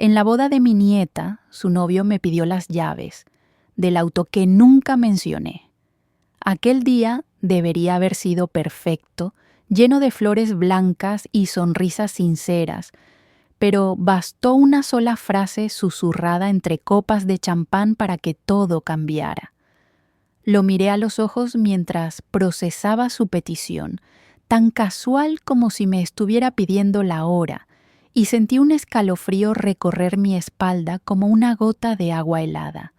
En la boda de mi nieta, su novio me pidió las llaves del auto que nunca mencioné. Aquel día debería haber sido perfecto, lleno de flores blancas y sonrisas sinceras, pero bastó una sola frase susurrada entre copas de champán para que todo cambiara. Lo miré a los ojos mientras procesaba su petición, tan casual como si me estuviera pidiendo la hora, y sentí un escalofrío recorrer mi espalda como una gota de agua helada.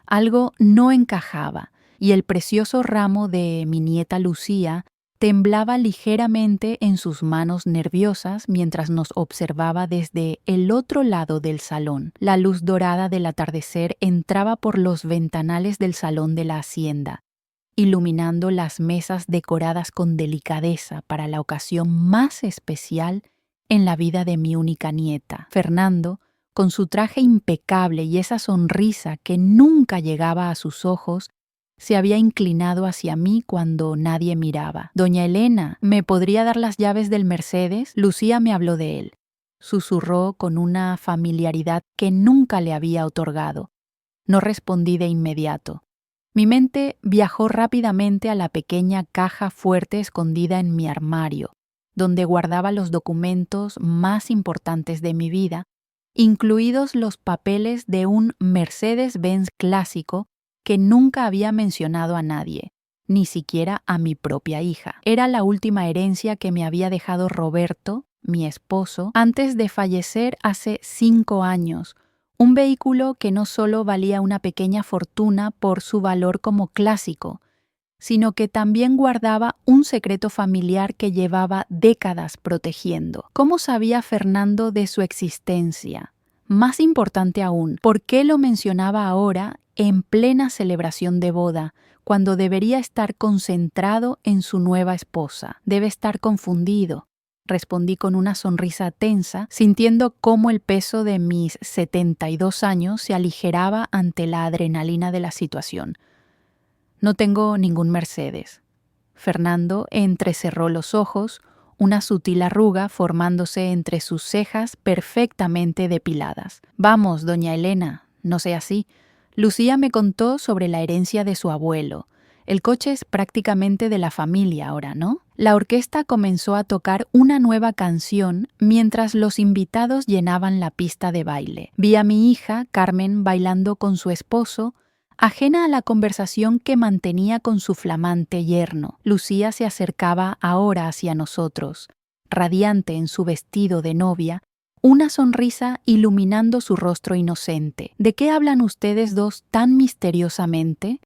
Algo no encajaba, y el precioso ramo de mi nieta Lucía temblaba ligeramente en sus manos nerviosas mientras nos observaba desde el otro lado del salón. La luz dorada del atardecer entraba por los ventanales del salón de la hacienda, iluminando las mesas decoradas con delicadeza para la ocasión más especial en la vida de mi única nieta. Fernando, con su traje impecable y esa sonrisa que nunca llegaba a sus ojos, se había inclinado hacia mí cuando nadie miraba. «Doña Elena, ¿me podría dar las llaves del Mercedes?» Lucía me habló de él. Susurró con una familiaridad que nunca le había otorgado. No respondí de inmediato. Mi mente viajó rápidamente a la pequeña caja fuerte escondida en mi armario, donde guardaba los documentos más importantes de mi vida, incluidos los papeles de un Mercedes-Benz clásico que nunca había mencionado a nadie, ni siquiera a mi propia hija. Era la última herencia que me había dejado Roberto, mi esposo, antes de fallecer hace 5 años, un vehículo que no solo valía una pequeña fortuna por su valor como clásico, sino que también guardaba un secreto familiar que llevaba décadas protegiendo. ¿Cómo sabía Fernando de su existencia? Más importante aún, ¿por qué lo mencionaba ahora en plena celebración de boda, cuando debería estar concentrado en su nueva esposa? Debe estar confundido, respondí con una sonrisa tensa, sintiendo cómo el peso de mis 72 años se aligeraba ante la adrenalina de la situación. No tengo ningún Mercedes. Fernando entrecerró los ojos, una sutil arruga formándose entre sus cejas perfectamente depiladas. Vamos, doña Elena, no sea así. Lucía me contó sobre la herencia de su abuelo. El coche es prácticamente de la familia ahora, ¿no? La orquesta comenzó a tocar una nueva canción mientras los invitados llenaban la pista de baile. Vi a mi hija, Carmen, bailando con su esposo, ajena a la conversación que mantenía con su flamante yerno. Lucía se acercaba ahora hacia nosotros, radiante en su vestido de novia, una sonrisa iluminando su rostro inocente. ¿De qué hablan ustedes dos tan misteriosamente?,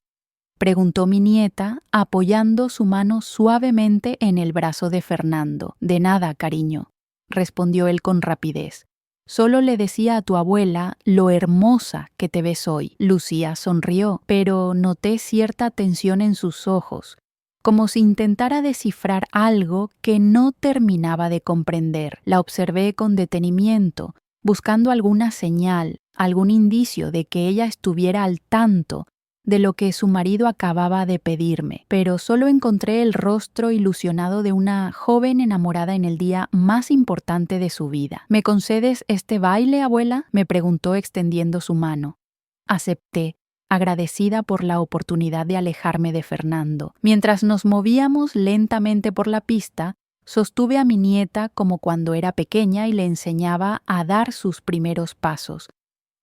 preguntó mi nieta, apoyando su mano suavemente en el brazo de Fernando. «De nada, cariño», respondió él con rapidez. «Solo le decía a tu abuela lo hermosa que te ves hoy». Lucía sonrió, pero noté cierta tensión en sus ojos, como si intentara descifrar algo que no terminaba de comprender. La observé con detenimiento, buscando alguna señal, algún indicio de que ella estuviera al tanto de lo que su marido acababa de pedirme, pero solo encontré el rostro ilusionado de una joven enamorada en el día más importante de su vida. «¿Me concedes este baile, abuela?», me preguntó extendiendo su mano. Acepté, agradecida por la oportunidad de alejarme de Fernando. Mientras nos movíamos lentamente por la pista, sostuve a mi nieta como cuando era pequeña y le enseñaba a dar sus primeros pasos.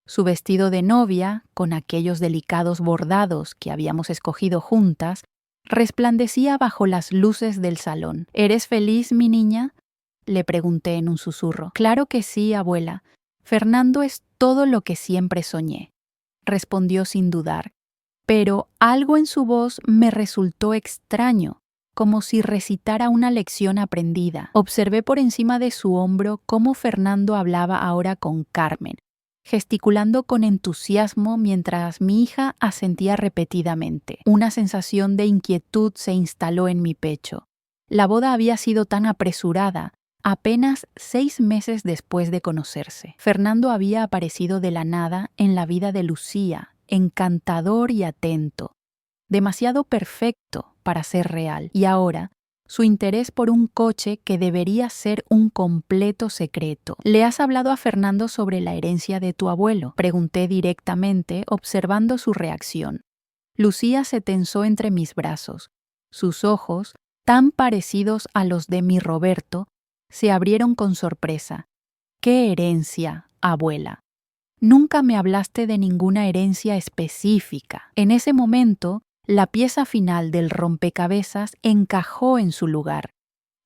Su vestido de novia, con aquellos delicados bordados que habíamos escogido juntas, resplandecía bajo las luces del salón. «¿Eres feliz, mi niña?», le pregunté en un susurro. «Claro que sí, abuela. Fernando es todo lo que siempre soñé», respondió sin dudar. Pero algo en su voz me resultó extraño, como si recitara una lección aprendida. Observé por encima de su hombro cómo Fernando hablaba ahora con Carmen, gesticulando con entusiasmo mientras mi hija asentía repetidamente. Una sensación de inquietud se instaló en mi pecho. La boda había sido tan apresurada, apenas 6 meses después de conocerse. Fernando había aparecido de la nada en la vida de Lucía, encantador y atento, demasiado perfecto para ser real, y ahora, su interés por un coche que debería ser un completo secreto. ¿Le has hablado a Fernando sobre la herencia de tu abuelo?, pregunté directamente, observando su reacción. Lucía se tensó entre mis brazos. Sus ojos, tan parecidos a los de mi Roberto, se abrieron con sorpresa. ¿Qué herencia, abuela? Nunca me hablaste de ninguna herencia específica. En ese momento, la pieza final del rompecabezas encajó en su lugar.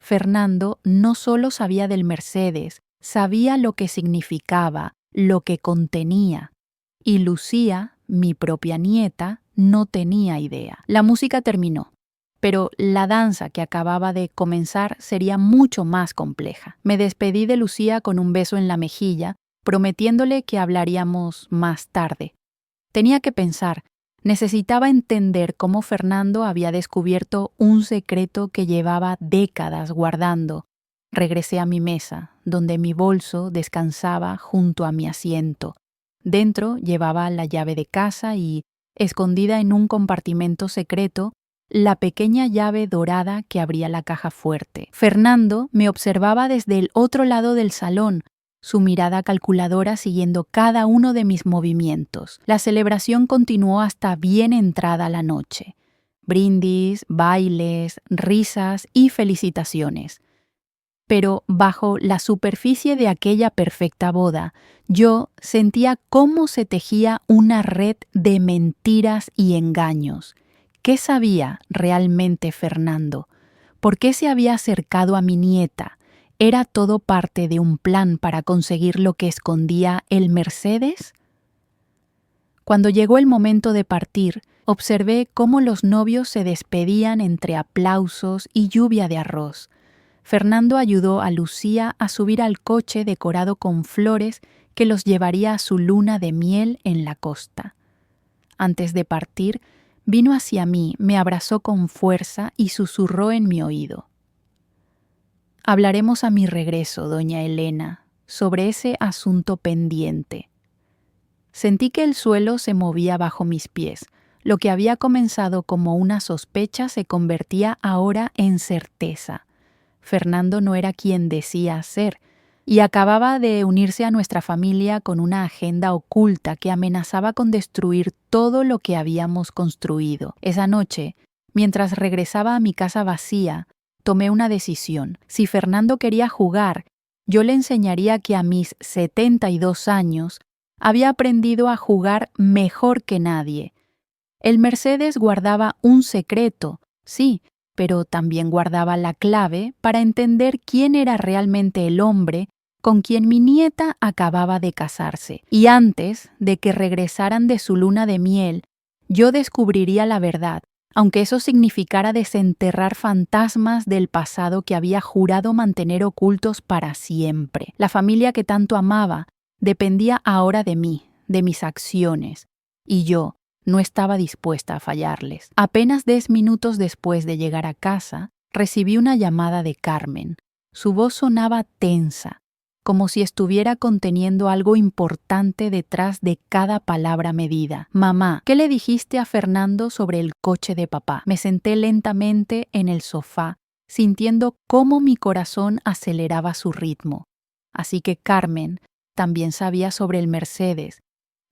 Fernando no solo sabía del Mercedes, sabía lo que significaba, lo que contenía. Y Lucía, mi propia nieta, no tenía idea. La música terminó, pero la danza que acababa de comenzar sería mucho más compleja. Me despedí de Lucía con un beso en la mejilla, prometiéndole que hablaríamos más tarde. Tenía que pensar, necesitaba entender cómo Fernando había descubierto un secreto que llevaba décadas guardando. Regresé a mi mesa, donde mi bolso descansaba junto a mi asiento. Dentro llevaba la llave de casa y, escondida en un compartimento secreto, la pequeña llave dorada que abría la caja fuerte. Fernando me observaba desde el otro lado del salón, su mirada calculadora siguiendo cada uno de mis movimientos. La celebración continuó hasta bien entrada la noche. Brindis, bailes, risas y felicitaciones. Pero bajo la superficie de aquella perfecta boda, yo sentía cómo se tejía una red de mentiras y engaños. ¿Qué sabía realmente Fernando? ¿Por qué se había acercado a mi nieta? ¿Era todo parte de un plan para conseguir lo que escondía el Mercedes? Cuando llegó el momento de partir, observé cómo los novios se despedían entre aplausos y lluvia de arroz. Fernando ayudó a Lucía a subir al coche decorado con flores que los llevaría a su luna de miel en la costa. Antes de partir, vino hacia mí, me abrazó con fuerza y susurró en mi oído. Hablaremos a mi regreso, doña Elena, sobre ese asunto pendiente. Sentí que el suelo se movía bajo mis pies. Lo que había comenzado como una sospecha se convertía ahora en certeza. Fernando no era quien decía ser, y acababa de unirse a nuestra familia con una agenda oculta que amenazaba con destruir todo lo que habíamos construido. Esa noche, mientras regresaba a mi casa vacía, tomé una decisión. Si Fernando quería jugar, yo le enseñaría que a mis 72 años había aprendido a jugar mejor que nadie. El Mercedes guardaba un secreto, sí, pero también guardaba la clave para entender quién era realmente el hombre con quien mi nieta acababa de casarse. Y antes de que regresaran de su luna de miel, yo descubriría la verdad, aunque eso significara desenterrar fantasmas del pasado que había jurado mantener ocultos para siempre. La familia que tanto amaba dependía ahora de mí, de mis acciones, y yo no estaba dispuesta a fallarles. Apenas 10 minutos después de llegar a casa, recibí una llamada de Carmen. Su voz sonaba tensa, como si estuviera conteniendo algo importante detrás de cada palabra medida. Mamá, ¿qué le dijiste a Fernando sobre el coche de papá? Me senté lentamente en el sofá, sintiendo cómo mi corazón aceleraba su ritmo. Así que Carmen también sabía sobre el Mercedes,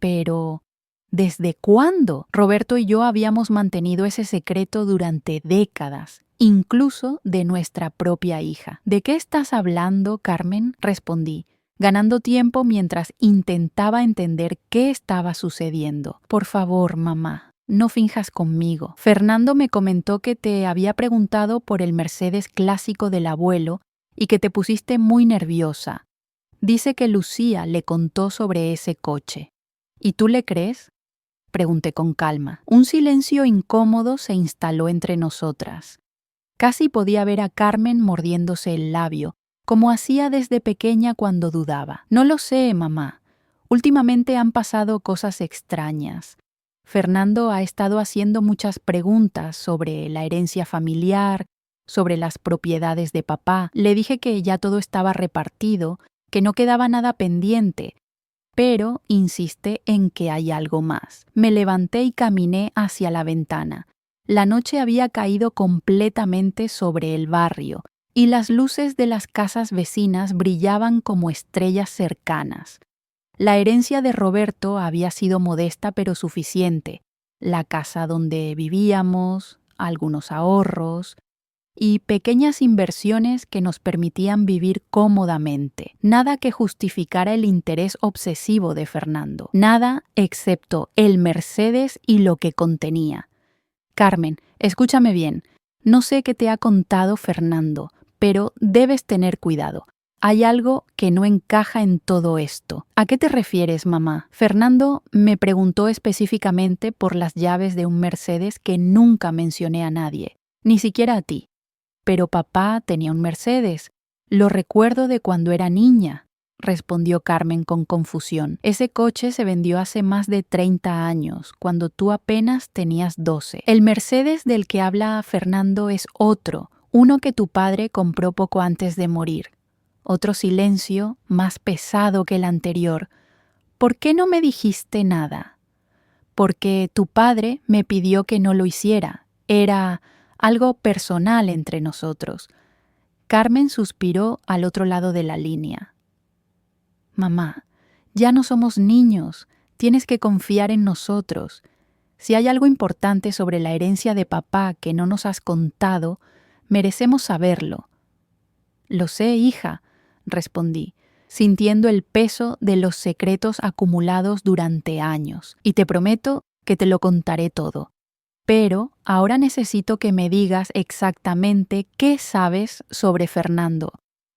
pero ¿desde cuándo? Roberto y yo habíamos mantenido ese secreto durante décadas, incluso de nuestra propia hija. ¿De qué estás hablando, Carmen?, respondí, ganando tiempo mientras intentaba entender qué estaba sucediendo. Por favor, mamá, no finjas conmigo. Fernando me comentó que te había preguntado por el Mercedes clásico del abuelo y que te pusiste muy nerviosa. Dice que Lucía le contó sobre ese coche. ¿Y tú le crees?, pregunté con calma. Un silencio incómodo se instaló entre nosotras. Casi podía ver a Carmen mordiéndose el labio, como hacía desde pequeña cuando dudaba. No lo sé, mamá. Últimamente han pasado cosas extrañas. Fernando ha estado haciendo muchas preguntas sobre la herencia familiar, sobre las propiedades de papá. Le dije que ya todo estaba repartido, que no quedaba nada pendiente, pero insiste en que hay algo más. Me levanté y caminé hacia la ventana. La noche había caído completamente sobre el barrio y las luces de las casas vecinas brillaban como estrellas cercanas. La herencia de Roberto había sido modesta pero suficiente. La casa donde vivíamos, algunos ahorros y pequeñas inversiones que nos permitían vivir cómodamente. Nada que justificara el interés obsesivo de Fernando. Nada excepto el Mercedes y lo que contenía. Carmen, escúchame bien. No sé qué te ha contado Fernando, pero debes tener cuidado. Hay algo que no encaja en todo esto. ¿A qué te refieres, mamá? Fernando me preguntó específicamente por las llaves de un Mercedes que nunca mencioné a nadie, ni siquiera a ti. Pero papá tenía un Mercedes. Lo recuerdo de cuando era niña, respondió Carmen con confusión. Ese coche se vendió hace más de 30 años, cuando tú apenas tenías 12. El Mercedes del que habla Fernando es otro, uno que tu padre compró poco antes de morir. Otro silencio, más pesado que el anterior. ¿Por qué no me dijiste nada? Porque tu padre me pidió que no lo hiciera. Era algo personal entre nosotros. Carmen suspiró al otro lado de la línea. Mamá, ya no somos niños. Tienes que confiar en nosotros. Si hay algo importante sobre la herencia de papá que no nos has contado, merecemos saberlo. Lo sé, hija, respondí, sintiendo el peso de los secretos acumulados durante años, y te prometo que te lo contaré todo. Pero ahora necesito que me digas exactamente qué sabes sobre Fernando.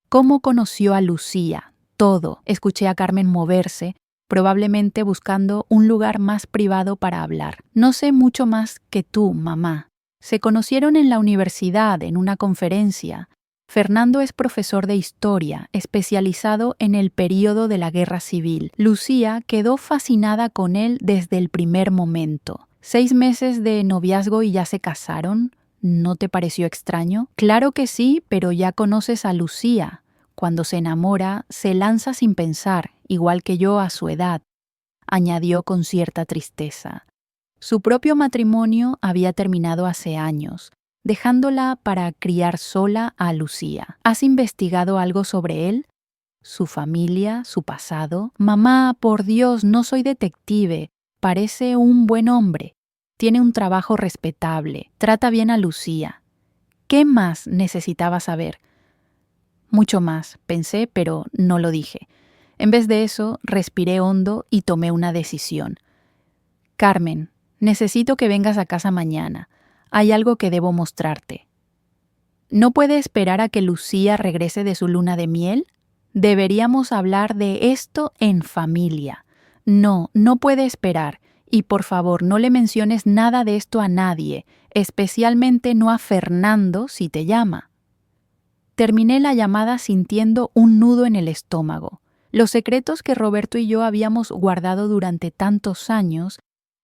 ¿Cómo conoció a Lucía? Todo. Escuché a Carmen moverse, probablemente buscando un lugar más privado para hablar. No sé mucho más que tú, mamá. Se conocieron en la universidad, en una conferencia. Fernando es profesor de historia, especializado en el período de la Guerra Civil. Lucía quedó fascinada con él desde el primer momento. 6 meses de noviazgo y ya se casaron. ¿No te pareció extraño? Claro que sí, pero ya conoces a Lucía. Cuando se enamora, se lanza sin pensar, igual que yo a su edad, añadió con cierta tristeza. Su propio matrimonio había terminado hace años, dejándola para criar sola a Lucía. ¿Has investigado algo sobre él? ¿Su familia? ¿Su pasado? Mamá, por Dios, no soy detective. Parece un buen hombre. Tiene un trabajo respetable. Trata bien a Lucía. ¿Qué más necesitaba saber? Mucho más, pensé, pero no lo dije. En vez de eso, respiré hondo y tomé una decisión. Carmen, necesito que vengas a casa mañana. Hay algo que debo mostrarte. ¿No puede esperar a que Lucía regrese de su luna de miel? Deberíamos hablar de esto en familia. No, no puede esperar. Y por favor, no le menciones nada de esto a nadie, especialmente no a Fernando si te llama. Terminé la llamada sintiendo un nudo en el estómago. Los secretos que Roberto y yo habíamos guardado durante tantos años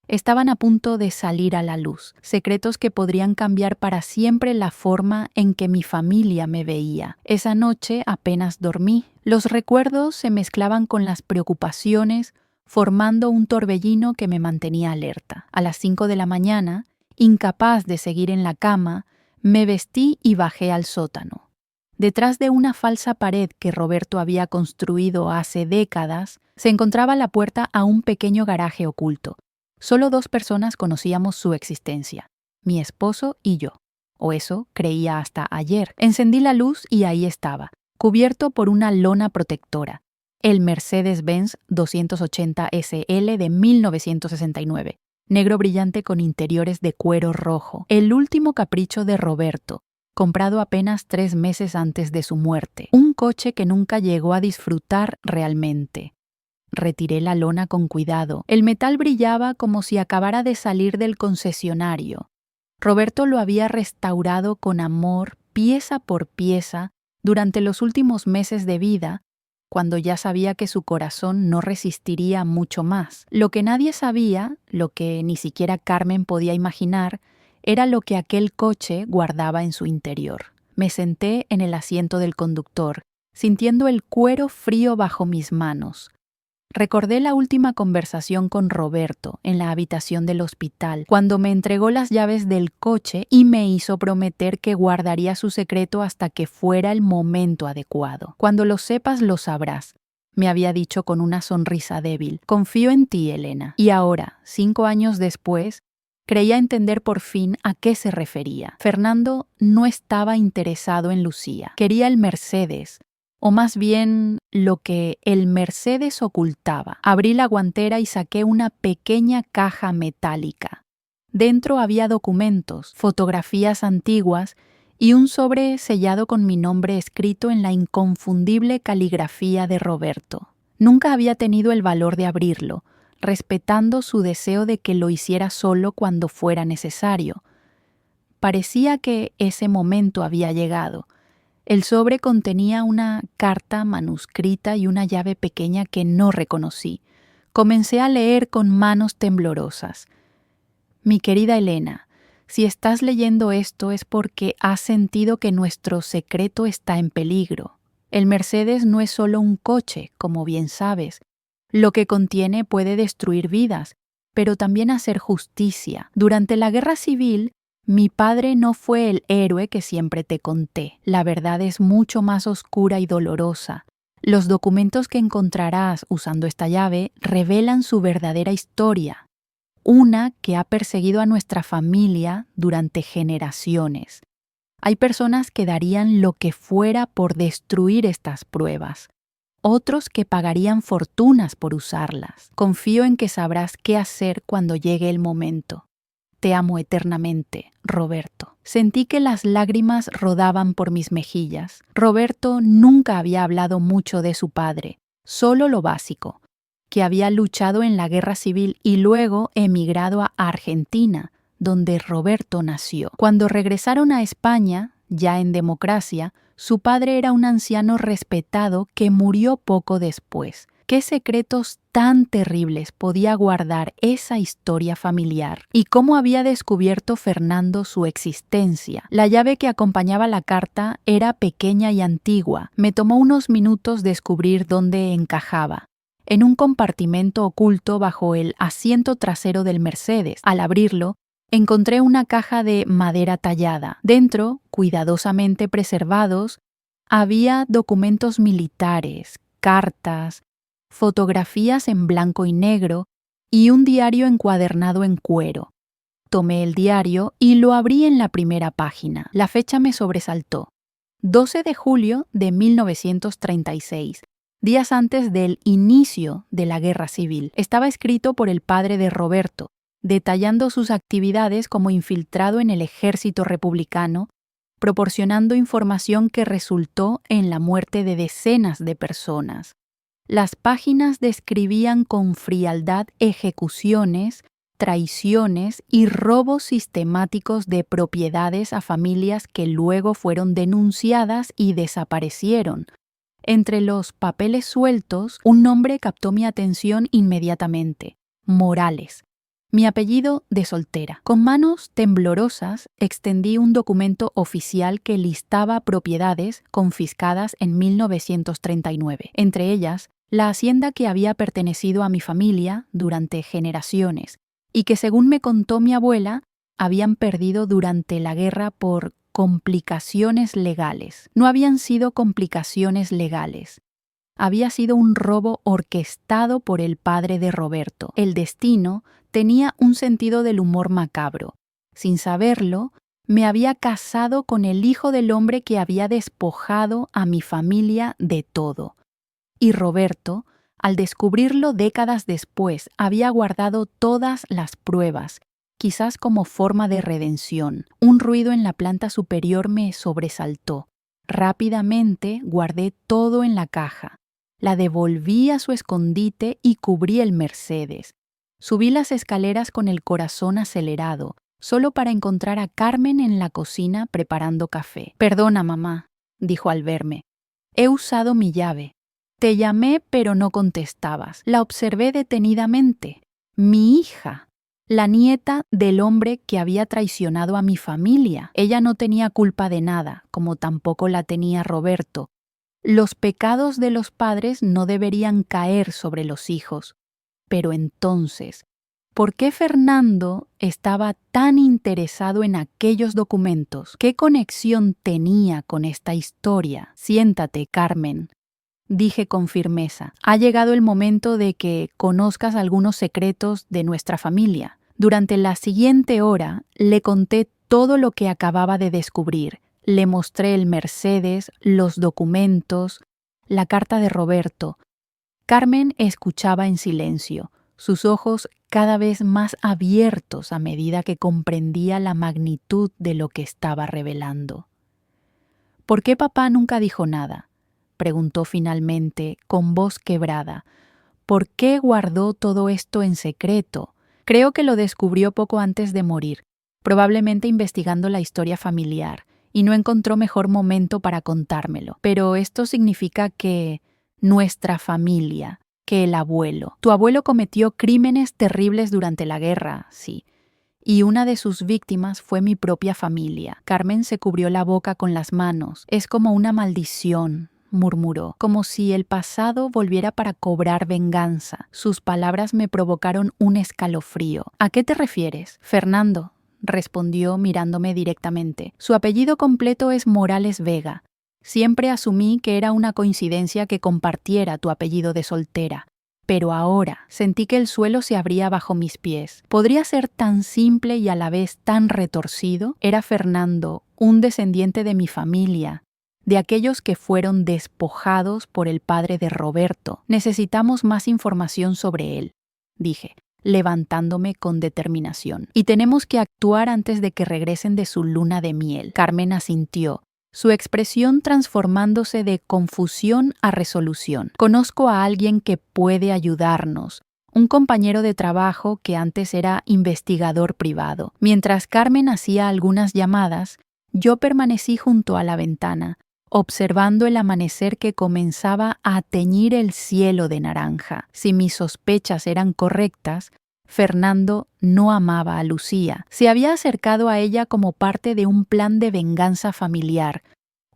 estaban a punto de salir a la luz, secretos que podrían cambiar para siempre la forma en que mi familia me veía. Esa noche apenas dormí. Los recuerdos se mezclaban con las preocupaciones, formando un torbellino que me mantenía alerta. A las 5 de la mañana, incapaz de seguir en la cama, me vestí y bajé al sótano. Detrás de una falsa pared que Roberto había construido hace décadas, se encontraba la puerta a un pequeño garaje oculto. Solo 2 personas conocíamos su existencia, mi esposo y yo. O eso creía hasta ayer. Encendí la luz y ahí estaba, cubierto por una lona protectora, el Mercedes-Benz 280 SL de 1969, negro brillante con interiores de cuero rojo, el último capricho de Roberto, comprado apenas 3 meses antes de su muerte. Un coche que nunca llegó a disfrutar realmente. Retiré la lona con cuidado. El metal brillaba como si acabara de salir del concesionario. Roberto lo había restaurado con amor, pieza por pieza, durante los últimos meses de vida, cuando ya sabía que su corazón no resistiría mucho más. Lo que nadie sabía, lo que ni siquiera Carmen podía imaginar, era lo que aquel coche guardaba en su interior. Me senté en el asiento del conductor, sintiendo el cuero frío bajo mis manos. Recordé la última conversación con Roberto en la habitación del hospital, cuando me entregó las llaves del coche y me hizo prometer que guardaría su secreto hasta que fuera el momento adecuado. Cuando lo sepas, lo sabrás, me había dicho con una sonrisa débil. Confío en ti, Elena. Y ahora, 5 años después, creía entender por fin a qué se refería. Fernando no estaba interesado en Lucía. Quería el Mercedes, o más bien lo que el Mercedes ocultaba. Abrí la guantera y saqué una pequeña caja metálica. Dentro había documentos, fotografías antiguas y un sobre sellado con mi nombre escrito en la inconfundible caligrafía de Roberto. Nunca había tenido el valor de abrirlo, respetando su deseo de que lo hiciera solo cuando fuera necesario. Parecía que ese momento había llegado. El sobre contenía una carta manuscrita y una llave pequeña que no reconocí. Comencé a leer con manos temblorosas. Mi querida Elena, si estás leyendo esto es porque has sentido que nuestro secreto está en peligro. El Mercedes no es solo un coche, como bien sabes. Lo que contiene puede destruir vidas, pero también hacer justicia. Durante la Guerra Civil, mi padre no fue el héroe que siempre te conté. La verdad es mucho más oscura y dolorosa. Los documentos que encontrarás usando esta llave revelan su verdadera historia, una que ha perseguido a nuestra familia durante generaciones. Hay personas que darían lo que fuera por destruir estas pruebas. Otros que pagarían fortunas por usarlas. Confío en que sabrás qué hacer cuando llegue el momento. Te amo eternamente, Roberto. Sentí que las lágrimas rodaban por mis mejillas. Roberto nunca había hablado mucho de su padre, solo lo básico, que había luchado en la Guerra Civil y luego emigrado a Argentina, donde Roberto nació. Cuando regresaron a España, ya en democracia, su padre era un anciano respetado que murió poco después. ¿Qué secretos tan terribles podía guardar esa historia familiar? ¿Y cómo había descubierto Fernando su existencia? La llave que acompañaba la carta era pequeña y antigua. Me tomó unos minutos descubrir dónde encajaba. En un compartimento oculto bajo el asiento trasero del Mercedes. Al abrirlo, encontré una caja de madera tallada. Dentro, cuidadosamente preservados, había documentos militares, cartas, fotografías en blanco y negro y un diario encuadernado en cuero. Tomé el diario y lo abrí en la primera página. La fecha me sobresaltó. 12 de julio de 1936, días antes del inicio de la Guerra Civil. Estaba escrito por el padre de Roberto, detallando sus actividades como infiltrado en el ejército republicano, proporcionando información que resultó en la muerte de decenas de personas. Las páginas describían con frialdad ejecuciones, traiciones y robos sistemáticos de propiedades a familias que luego fueron denunciadas y desaparecieron. Entre los papeles sueltos, un nombre captó mi atención inmediatamente: Morales. Mi apellido de soltera. Con manos temblorosas extendí un documento oficial que listaba propiedades confiscadas en 1939, entre ellas la hacienda que había pertenecido a mi familia durante generaciones y que, según me contó mi abuela, habían perdido durante la guerra por complicaciones legales. No habían sido complicaciones legales. Había sido un robo orquestado por el padre de Roberto. El destino tenía un sentido del humor macabro. Sin saberlo, me había casado con el hijo del hombre que había despojado a mi familia de todo. Y Roberto, al descubrirlo décadas después, había guardado todas las pruebas, quizás como forma de redención. Un ruido en la planta superior me sobresaltó. Rápidamente guardé todo en la caja. La devolví a su escondite y cubrí el Mercedes. Subí las escaleras con el corazón acelerado, solo para encontrar a Carmen en la cocina preparando café. «Perdona, mamá», dijo al verme. «He usado mi llave. Te llamé, pero no contestabas». La observé detenidamente. Mi hija, la nieta del hombre que había traicionado a mi familia. Ella no tenía culpa de nada, como tampoco la tenía Roberto. Los pecados de los padres no deberían caer sobre los hijos. Pero entonces, ¿por qué Fernando estaba tan interesado en aquellos documentos? ¿Qué conexión tenía con esta historia? Siéntate, Carmen, dije con firmeza. Ha llegado el momento de que conozcas algunos secretos de nuestra familia. Durante la siguiente hora le conté todo lo que acababa de descubrir. Le mostré el Mercedes, los documentos, la carta de Roberto. Carmen escuchaba en silencio, sus ojos cada vez más abiertos a medida que comprendía la magnitud de lo que estaba revelando. ¿Por qué papá nunca dijo nada?, preguntó finalmente, con voz quebrada. ¿Por qué guardó todo esto en secreto? Creo que lo descubrió poco antes de morir, probablemente investigando la historia familiar, y no encontró mejor momento para contármelo. Pero esto significa que nuestra familia, que el abuelo. Tu abuelo cometió crímenes terribles durante la guerra, sí. Y una de sus víctimas fue mi propia familia. Carmen se cubrió la boca con las manos. Es como una maldición, murmuró, como si el pasado volviera para cobrar venganza. Sus palabras me provocaron un escalofrío. ¿A qué te refieres? Fernando, respondió mirándome directamente. Su apellido completo es Morales Vega. Siempre asumí que era una coincidencia que compartiera tu apellido de soltera. Pero ahora sentí que el suelo se abría bajo mis pies. ¿Podría ser tan simple y a la vez tan retorcido? Era Fernando, un descendiente de mi familia, de aquellos que fueron despojados por el padre de Roberto. Necesitamos más información sobre él, dije, levantándome con determinación. Y tenemos que actuar antes de que regresen de su luna de miel. Carmen asintió, su expresión transformándose de confusión a resolución. Conozco a alguien que puede ayudarnos, un compañero de trabajo que antes era investigador privado. Mientras Carmen hacía algunas llamadas, yo permanecí junto a la ventana, observando el amanecer que comenzaba a teñir el cielo de naranja. Si mis sospechas eran correctas, Fernando no amaba a Lucía. Se había acercado a ella como parte de un plan de venganza familiar,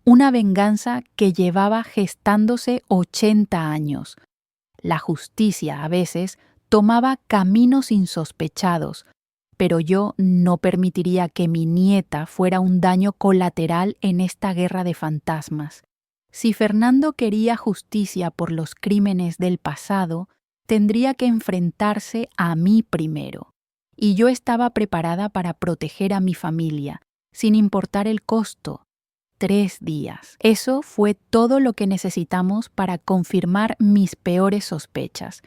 una venganza que llevaba gestándose 80 años. La justicia, a veces, tomaba caminos insospechados, pero yo no permitiría que mi nieta fuera un daño colateral en esta guerra de fantasmas. Si Fernando quería justicia por los crímenes del pasado, tendría que enfrentarse a mí primero. Y yo estaba preparada para proteger a mi familia, sin importar el costo. 3 días. Eso fue todo lo que necesitamos para confirmar mis peores sospechas.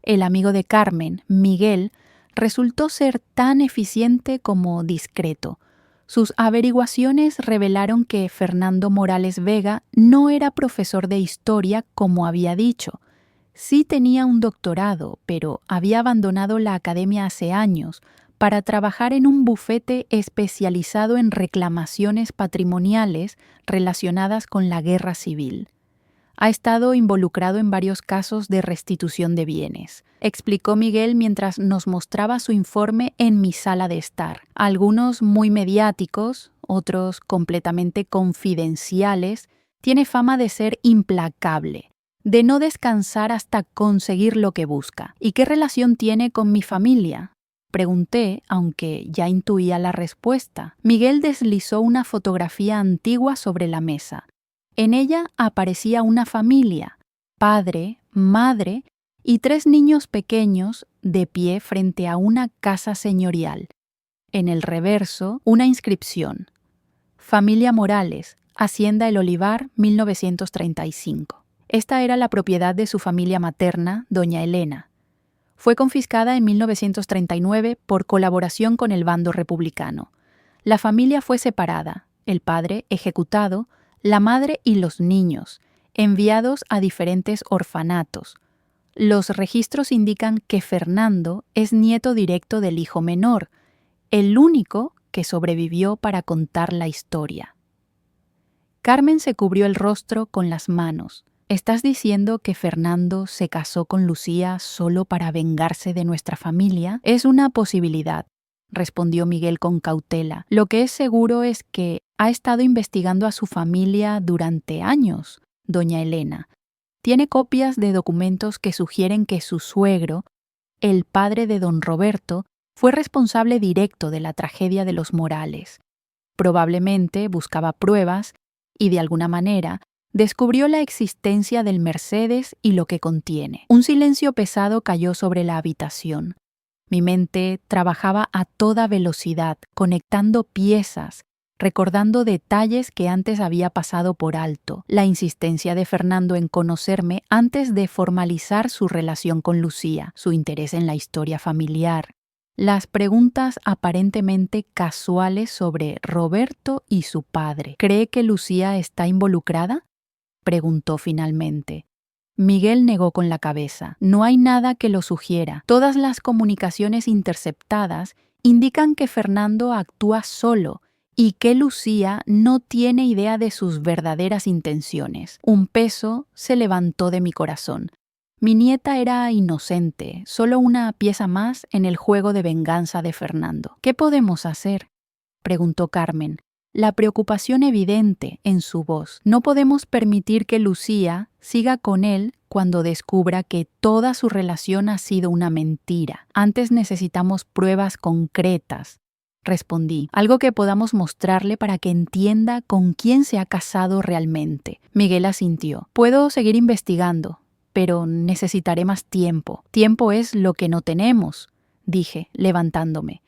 El amigo de Carmen, Miguel, resultó ser tan eficiente como discreto. Sus averiguaciones revelaron que Fernando Morales Vega no era profesor de historia como había dicho. Sí tenía un doctorado, pero había abandonado la academia hace años para trabajar en un bufete especializado en reclamaciones patrimoniales relacionadas con la guerra civil. Ha estado involucrado en varios casos de restitución de bienes, explicó Miguel mientras nos mostraba su informe en mi sala de estar. Algunos muy mediáticos, otros completamente confidenciales. Tiene fama de ser implacable, de no descansar hasta conseguir lo que busca. ¿Y qué relación tiene con mi familia?, pregunté, aunque ya intuía la respuesta. Miguel deslizó una fotografía antigua sobre la mesa. En ella aparecía una familia, padre, madre y 3 niños pequeños de pie frente a una casa señorial. En el reverso, una inscripción: Familia Morales, Hacienda El Olivar, 1935. Esta era la propiedad de su familia materna, doña Elena. Fue confiscada en 1939 por colaboración con el bando republicano. La familia fue separada, el padre ejecutado, la madre y los niños, enviados a diferentes orfanatos. Los registros indican que Fernando es nieto directo del hijo menor, el único que sobrevivió para contar la historia. Carmen se cubrió el rostro con las manos. ¿Estás diciendo que Fernando se casó con Lucía solo para vengarse de nuestra familia? Es una posibilidad, respondió Miguel con cautela. Lo que es seguro es que ha estado investigando a su familia durante años, doña Elena. Tiene copias de documentos que sugieren que su suegro, el padre de don Roberto, fue responsable directo de la tragedia de los Morales. Probablemente buscaba pruebas y, de alguna manera, descubrió la existencia del Mercedes y lo que contiene. Un silencio pesado cayó sobre la habitación. Mi mente trabajaba a toda velocidad, conectando piezas, recordando detalles que antes había pasado por alto. La insistencia de Fernando en conocerme antes de formalizar su relación con Lucía, su interés en la historia familiar, las preguntas aparentemente casuales sobre Roberto y su padre. ¿Cree que Lucía está involucrada?, preguntó finalmente. Miguel negó con la cabeza. No hay nada que lo sugiera. Todas las comunicaciones interceptadas indican que Fernando actúa solo y que Lucía no tiene idea de sus verdaderas intenciones. Un peso se levantó de mi corazón. Mi nieta era inocente, solo una pieza más en el juego de venganza de Fernando. ¿Qué podemos hacer?, preguntó Carmen, la preocupación evidente en su voz. No podemos permitir que Lucía siga con él cuando descubra que toda su relación ha sido una mentira. Antes necesitamos pruebas concretas, respondí, algo que podamos mostrarle para que entienda con quién se ha casado realmente. Miguel asintió. Puedo seguir investigando, pero necesitaré más tiempo. Tiempo es lo que no tenemos, dije, levantándome.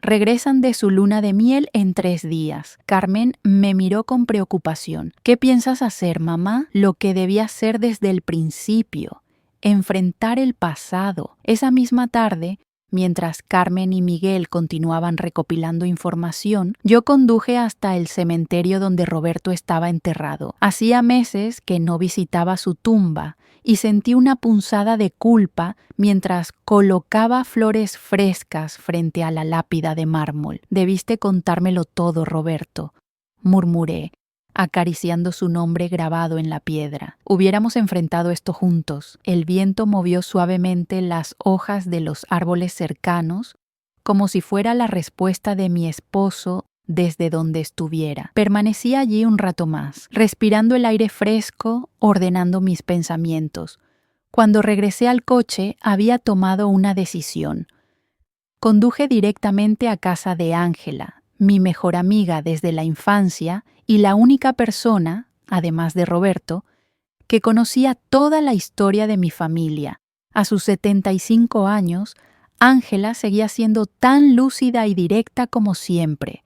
Regresan de su luna de miel en 3 días. Carmen me miró con preocupación. ¿Qué piensas hacer, mamá? Lo que debía hacer desde el principio. Enfrentar el pasado. Esa misma tarde, mientras Carmen y Miguel continuaban recopilando información, yo conduje hasta el cementerio donde Roberto estaba enterrado. Hacía meses que no visitaba su tumba y sentí una punzada de culpa mientras colocaba flores frescas frente a la lápida de mármol. Debiste contármelo todo, Roberto, murmuré, acariciando su nombre grabado en la piedra. Hubiéramos enfrentado esto juntos. El viento movió suavemente las hojas de los árboles cercanos, como si fuera la respuesta de mi esposo desde donde estuviera. Permanecí allí un rato más, respirando el aire fresco, ordenando mis pensamientos. Cuando regresé al coche, había tomado una decisión. Conduje directamente a casa de Ángela, mi mejor amiga desde la infancia y la única persona, además de Roberto, que conocía toda la historia de mi familia. A sus 75 años, Ángela seguía siendo tan lúcida y directa como siempre.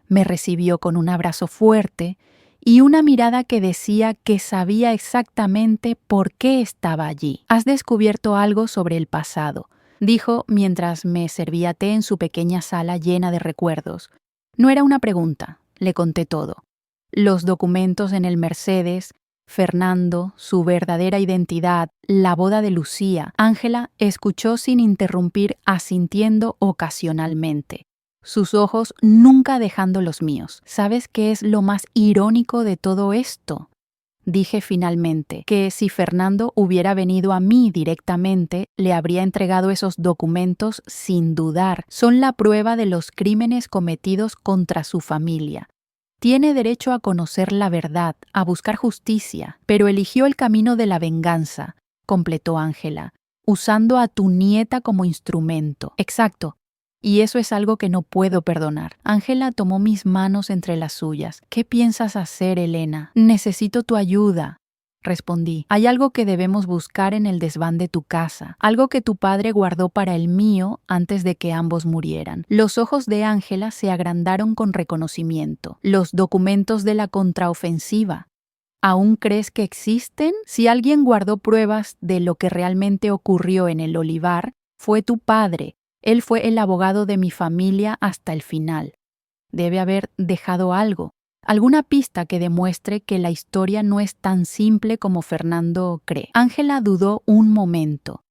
Me recibió con un abrazo fuerte y una mirada que decía que sabía exactamente por qué estaba allí. «Has descubierto algo sobre el pasado», dijo mientras me servía té en su pequeña sala llena de recuerdos. No era una pregunta, le conté todo. Los documentos en el Mercedes, Fernando, su verdadera identidad, la boda de Lucía. Ángela escuchó sin interrumpir, asintiendo ocasionalmente. Sus ojos nunca dejando los míos. ¿Sabes qué es lo más irónico de todo esto?, dije finalmente, que si Fernando hubiera venido a mí directamente, le habría entregado esos documentos sin dudar. Son la prueba de los crímenes cometidos contra su familia. Tiene derecho a conocer la verdad, a buscar justicia, pero eligió el camino de la venganza, completó Ángela, usando a tu nieta como instrumento. Exacto. Y eso es algo que no puedo perdonar. Ángela tomó mis manos entre las suyas. ¿Qué piensas hacer, Elena? Necesito tu ayuda, respondí. Hay algo que debemos buscar en el desván de tu casa, algo que tu padre guardó para el mío antes de que ambos murieran. Los ojos de Ángela se agrandaron con reconocimiento. Los documentos de la contraofensiva. ¿Aún crees que existen? Si alguien guardó pruebas de lo que realmente ocurrió en el olivar, fue tu padre. Él fue el abogado de mi familia hasta el final. Debe haber dejado algo, alguna pista que demuestre que la historia no es tan simple como Fernando cree. Ángela dudó un momento,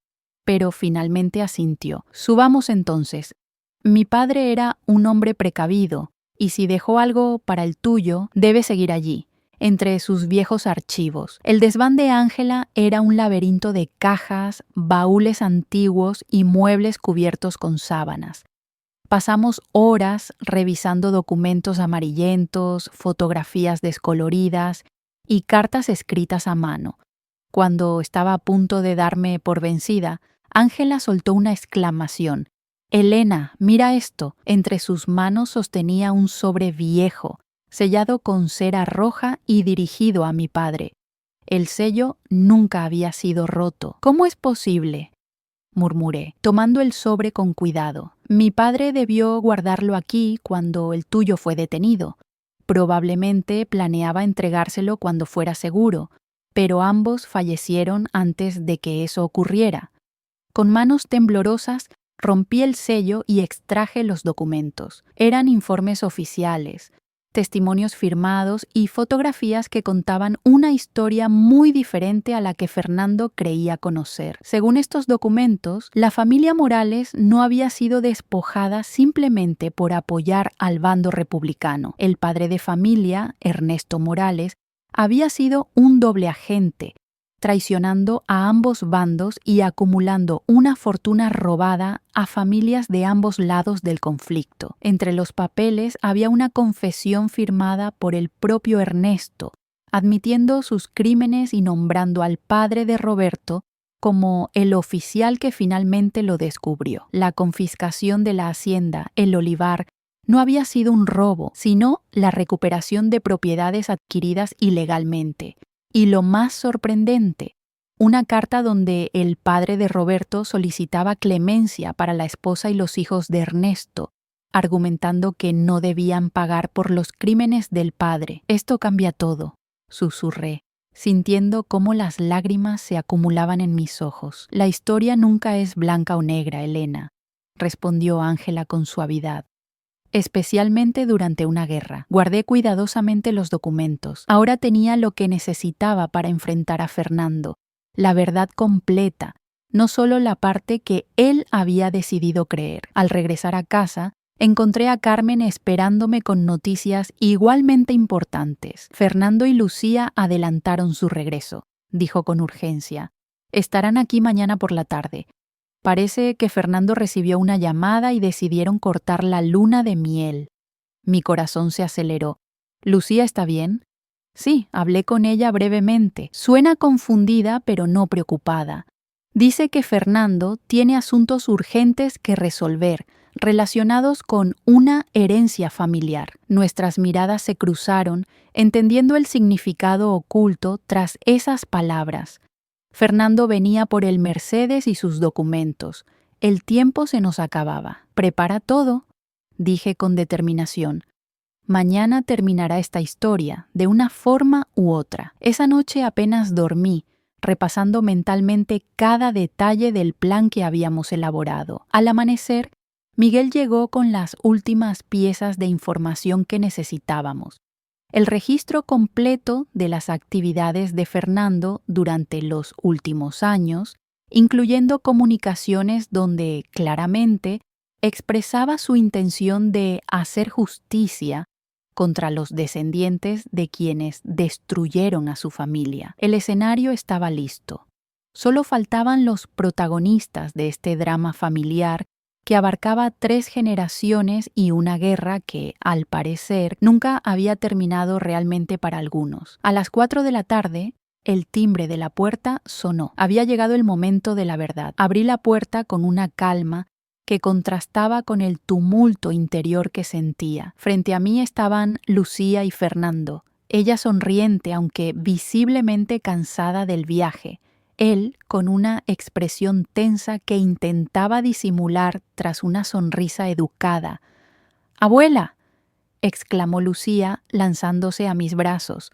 pero finalmente asintió. Subamos entonces. Mi padre era un hombre precavido, y si dejó algo para el tuyo, debe seguir allí, entre sus viejos archivos. El desván de Ángela era un laberinto de cajas, baúles antiguos y muebles cubiertos con sábanas. Pasamos horas revisando documentos amarillentos, fotografías descoloridas y cartas escritas a mano. Cuando estaba a punto de darme por vencida, Ángela soltó una exclamación. «Elena, mira esto». Entre sus manos sostenía un sobre viejo, sellado con cera roja y dirigido a mi padre. El sello nunca había sido roto. «¿Cómo es posible?», murmuré, tomando el sobre con cuidado. «Mi padre debió guardarlo aquí cuando el tuyo fue detenido. Probablemente planeaba entregárselo cuando fuera seguro, pero ambos fallecieron antes de que eso ocurriera». Con manos temblorosas, rompí el sello y extraje los documentos. Eran informes oficiales, testimonios firmados y fotografías que contaban una historia muy diferente a la que Fernando creía conocer. Según estos documentos, la familia Morales no había sido despojada simplemente por apoyar al bando republicano. El padre de familia, Ernesto Morales, había sido un doble agente, traicionando a ambos bandos y acumulando una fortuna robada a familias de ambos lados del conflicto. Entre los papeles había una confesión firmada por el propio Ernesto, admitiendo sus crímenes y nombrando al padre de Roberto como el oficial que finalmente lo descubrió. La confiscación de la hacienda, el olivar, no había sido un robo, sino la recuperación de propiedades adquiridas ilegalmente. Y lo más sorprendente, una carta donde el padre de Roberto solicitaba clemencia para la esposa y los hijos de Ernesto, argumentando que no debían pagar por los crímenes del padre. «Esto cambia todo», susurré, sintiendo cómo las lágrimas se acumulaban en mis ojos. «La historia nunca es blanca o negra, Elena», respondió Ángela con suavidad. «Especialmente durante una guerra». Guardé cuidadosamente los documentos. Ahora tenía lo que necesitaba para enfrentar a Fernando, la verdad completa, no solo la parte que él había decidido creer. Al regresar a casa, encontré a Carmen esperándome con noticias igualmente importantes. «Fernando y Lucía adelantaron su regreso», dijo con urgencia. «Estarán aquí mañana por la tarde. Parece que Fernando recibió una llamada y decidieron cortar la luna de miel». Mi corazón se aceleró. «¿Lucía está bien?» «Sí, hablé con ella brevemente. Suena confundida, pero no preocupada. Dice que Fernando tiene asuntos urgentes que resolver, relacionados con una herencia familiar». Nuestras miradas se cruzaron, entendiendo el significado oculto tras esas palabras. Fernando venía por el Mercedes y sus documentos. El tiempo se nos acababa. «Prepara todo», dije con determinación. «Mañana terminará esta historia, de una forma u otra». Esa noche apenas dormí, repasando mentalmente cada detalle del plan que habíamos elaborado. Al amanecer, Miguel llegó con las últimas piezas de información que necesitábamos. El registro completo de las actividades de Fernando durante los últimos años, incluyendo comunicaciones donde claramente expresaba su intención de hacer justicia contra los descendientes de quienes destruyeron a su familia. El escenario estaba listo. Solo faltaban los protagonistas de este drama familiar que abarcaba 3 generaciones y una guerra que, al parecer, nunca había terminado realmente para algunos. A las 4 de la tarde, el timbre de la puerta sonó. Había llegado el momento de la verdad. Abrí la puerta con una calma que contrastaba con el tumulto interior que sentía. Frente a mí estaban Lucía y Fernando, ella sonriente aunque visiblemente cansada del viaje, él con una expresión tensa que intentaba disimular tras una sonrisa educada. «¡Abuela!», exclamó Lucía lanzándose a mis brazos.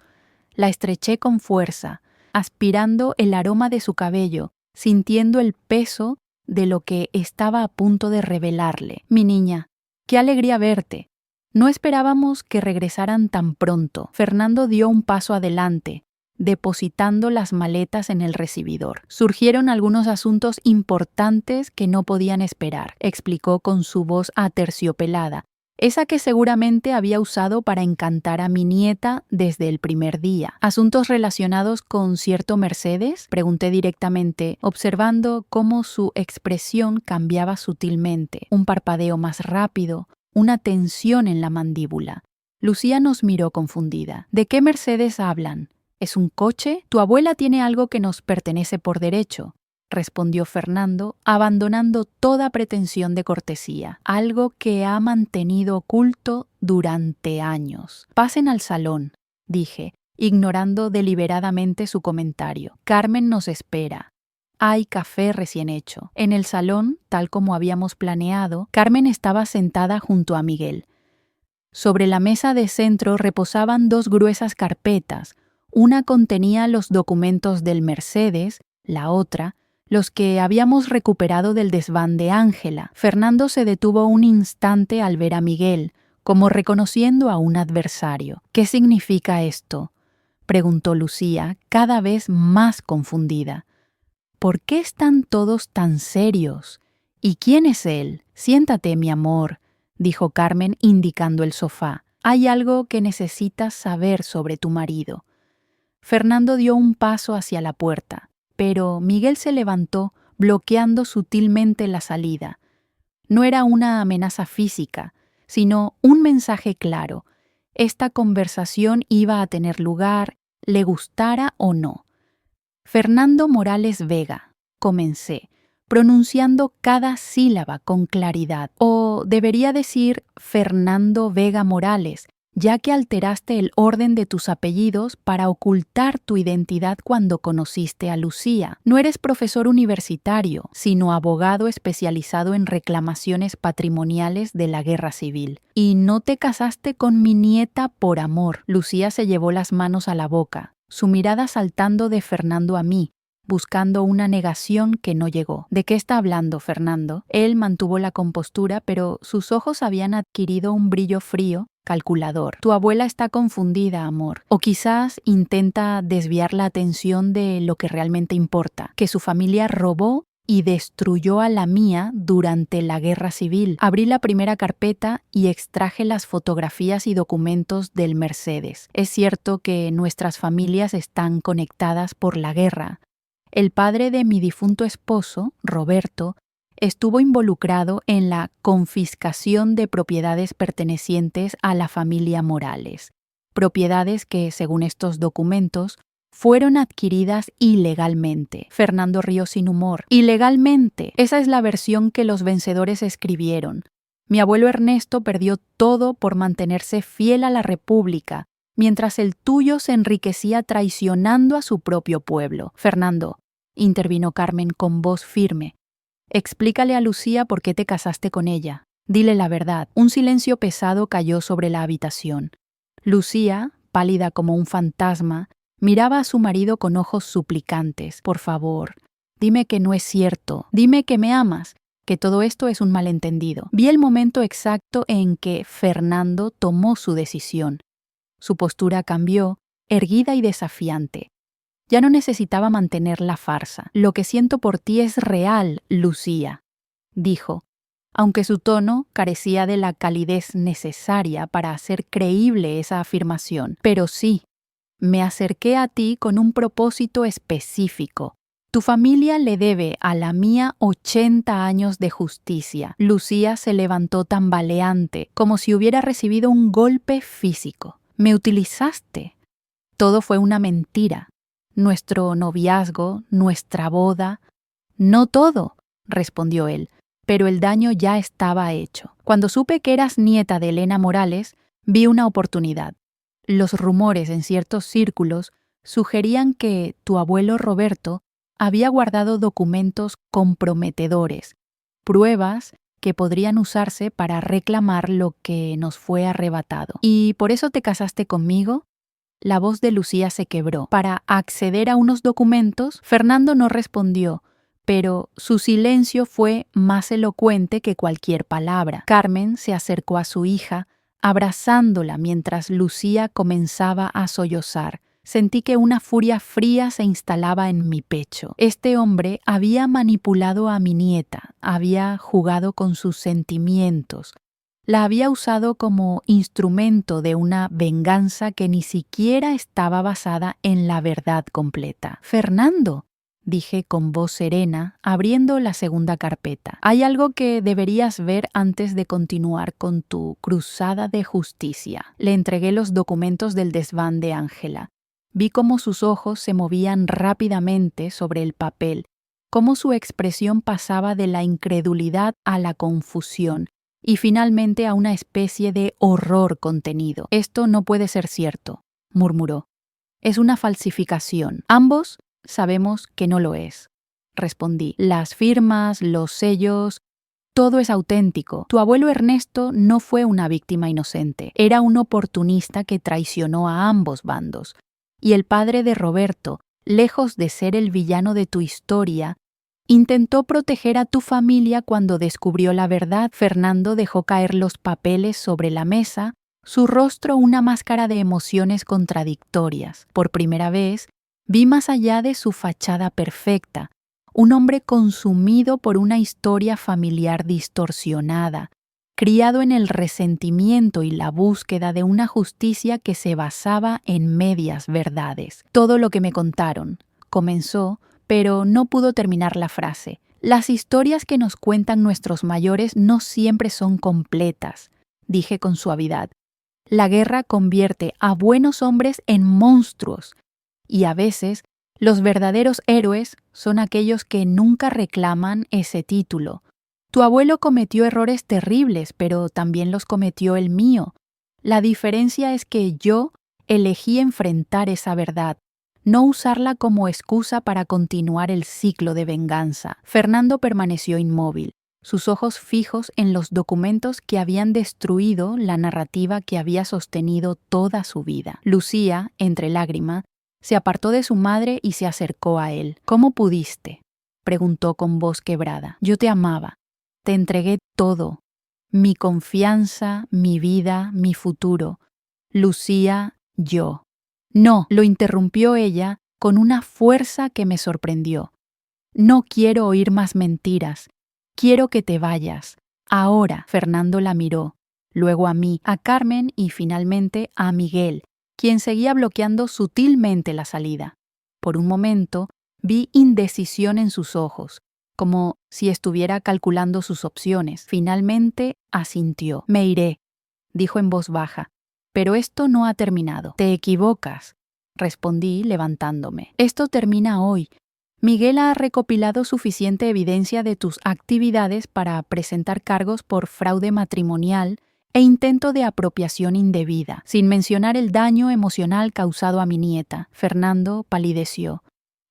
La estreché con fuerza, aspirando el aroma de su cabello, sintiendo el peso de lo que estaba a punto de revelarle. «Mi niña, qué alegría verte. No esperábamos que regresaran tan pronto». Fernando dio un paso adelante, depositando las maletas en el recibidor. «Surgieron algunos asuntos importantes que no podían esperar», explicó con su voz aterciopelada, esa que seguramente había usado para encantar a mi nieta desde el primer día. «¿Asuntos relacionados con cierto Mercedes?», pregunté directamente, observando cómo su expresión cambiaba sutilmente, un parpadeo más rápido, una tensión en la mandíbula. Lucía nos miró confundida. «¿De qué Mercedes hablan?», ¿Es un coche? Tu abuela tiene algo que nos pertenece por derecho, respondió Fernando, abandonando toda pretensión de cortesía, algo que ha mantenido oculto durante años. Pasen al salón, dije, ignorando deliberadamente su comentario. Carmen nos espera. Hay café recién hecho. En el salón, tal como habíamos planeado, Carmen estaba sentada junto a Miguel. Sobre la mesa de centro reposaban dos gruesas carpetas. Una contenía los documentos del Mercedes, la otra, los que habíamos recuperado del desván de Ángela. Fernando se detuvo un instante al ver a Miguel, como reconociendo a un adversario. ¿Qué significa esto?, preguntó Lucía, cada vez más confundida. ¿Por qué están todos tan serios? ¿Y quién es él? Siéntate, mi amor, dijo Carmen indicando el sofá. Hay algo que necesitas saber sobre tu marido. Fernando dio un paso hacia la puerta, pero Miguel se levantó, bloqueando sutilmente la salida. No era una amenaza física, sino un mensaje claro. Esta conversación iba a tener lugar, le gustara o no. Fernando Morales Vega, comencé, pronunciando cada sílaba con claridad. O debería decir Fernando Vega Morales, ya que alteraste el orden de tus apellidos para ocultar tu identidad cuando conociste a Lucía. No eres profesor universitario, sino abogado especializado en reclamaciones patrimoniales de la guerra civil. Y no te casaste con mi nieta por amor. Lucía se llevó las manos a la boca, su mirada saltando de Fernando a mí, buscando una negación que no llegó. ¿De qué está hablando, Fernando? Él mantuvo la compostura, pero sus ojos habían adquirido un brillo frío, calculador. Tu abuela está confundida, amor. O quizás intenta desviar la atención de lo que realmente importa, que su familia robó y destruyó a la mía durante la guerra civil. Abrí la primera carpeta y extraje las fotografías y documentos del Mercedes. Es cierto que nuestras familias están conectadas por la guerra. El padre de mi difunto esposo, Roberto, estuvo involucrado en la confiscación de propiedades pertenecientes a la familia Morales, propiedades que, según estos documentos, fueron adquiridas ilegalmente. Fernando rió sin humor. Ilegalmente. Esa es la versión que los vencedores escribieron. Mi abuelo Ernesto perdió todo por mantenerse fiel a la República, mientras el tuyo se enriquecía traicionando a su propio pueblo. Fernando, intervino Carmen con voz firme, explícale a Lucía por qué te casaste con ella. Dile la verdad. Un silencio pesado cayó sobre la habitación. Lucía, pálida como un fantasma, miraba a su marido con ojos suplicantes. Por favor, dime que no es cierto. Dime que me amas, que todo esto es un malentendido. Vi el momento exacto en que Fernando tomó su decisión. Su postura cambió, erguida y desafiante. Ya no necesitaba mantener la farsa. Lo que siento por ti es real, Lucía, dijo, aunque su tono carecía de la calidez necesaria para hacer creíble esa afirmación. Pero sí, me acerqué a ti con un propósito específico. Tu familia le debe a la mía 80 años de justicia. Lucía se levantó tambaleante, como si hubiera recibido un golpe físico. Me utilizaste. Todo fue una mentira. Nuestro noviazgo, nuestra boda. No todo, respondió él, pero el daño ya estaba hecho. Cuando supe que eras nieta de Elena Morales, vi una oportunidad. Los rumores en ciertos círculos sugerían que tu abuelo Roberto había guardado documentos comprometedores, pruebas que podrían usarse para reclamar lo que nos fue arrebatado. ¿Y por eso te casaste conmigo? La voz de Lucía se quebró. Para acceder a unos documentos, Fernando no respondió, pero su silencio fue más elocuente que cualquier palabra. Carmen se acercó a su hija, abrazándola mientras Lucía comenzaba a sollozar. Sentí que una furia fría se instalaba en mi pecho. Este hombre había manipulado a mi nieta, había jugado con sus sentimientos, la había usado como instrumento de una venganza que ni siquiera estaba basada en la verdad completa. Fernando, dije con voz serena, abriendo la segunda carpeta. Hay algo que deberías ver antes de continuar con tu cruzada de justicia. Le entregué los documentos del desván de Ángela. Vi cómo sus ojos se movían rápidamente sobre el papel, cómo su expresión pasaba de la incredulidad a la confusión y finalmente a una especie de horror contenido. «Esto no puede ser cierto», murmuró. «Es una falsificación. Ambos sabemos que no lo es», respondí. «Las firmas, los sellos, todo es auténtico. Tu abuelo Ernesto no fue una víctima inocente. Era un oportunista que traicionó a ambos bandos. Y el padre de Roberto, lejos de ser el villano de tu historia, intentó proteger a tu familia cuando descubrió la verdad». Fernando dejó caer los papeles sobre la mesa, su rostro una máscara de emociones contradictorias. Por primera vez, vi más allá de su fachada perfecta, un hombre consumido por una historia familiar distorsionada, criado en el resentimiento y la búsqueda de una justicia que se basaba en medias verdades. «Todo lo que me contaron», comenzó, pero no pudo terminar la frase. «Las historias que nos cuentan nuestros mayores no siempre son completas», dije con suavidad. «La guerra convierte a buenos hombres en monstruos, y a veces los verdaderos héroes son aquellos que nunca reclaman ese título. Tu abuelo cometió errores terribles, pero también los cometió el mío. La diferencia es que yo elegí enfrentar esa verdad, no usarla como excusa para continuar el ciclo de venganza». Fernando permaneció inmóvil, sus ojos fijos en los documentos que habían destruido la narrativa que había sostenido toda su vida. Lucía, entre lágrimas, se apartó de su madre y se acercó a él. «¿Cómo pudiste?», preguntó con voz quebrada. «Yo te amaba. Te entregué todo. Mi confianza, mi vida, mi futuro. Lucía, yo». «No», lo interrumpió ella con una fuerza que me sorprendió. «No quiero oír más mentiras. Quiero que te vayas. Ahora». Fernando la miró, luego a mí, a Carmen y finalmente a Miguel, quien seguía bloqueando sutilmente la salida. Por un momento vi indecisión en sus ojos, como si estuviera calculando sus opciones. Finalmente asintió. «Me iré», dijo en voz baja, «pero esto no ha terminado». «Te equivocas», respondí levantándome. «Esto termina hoy. Miguel ha recopilado suficiente evidencia de tus actividades para presentar cargos por fraude matrimonial e intento de apropiación indebida, sin mencionar el daño emocional causado a mi nieta». Fernando palideció.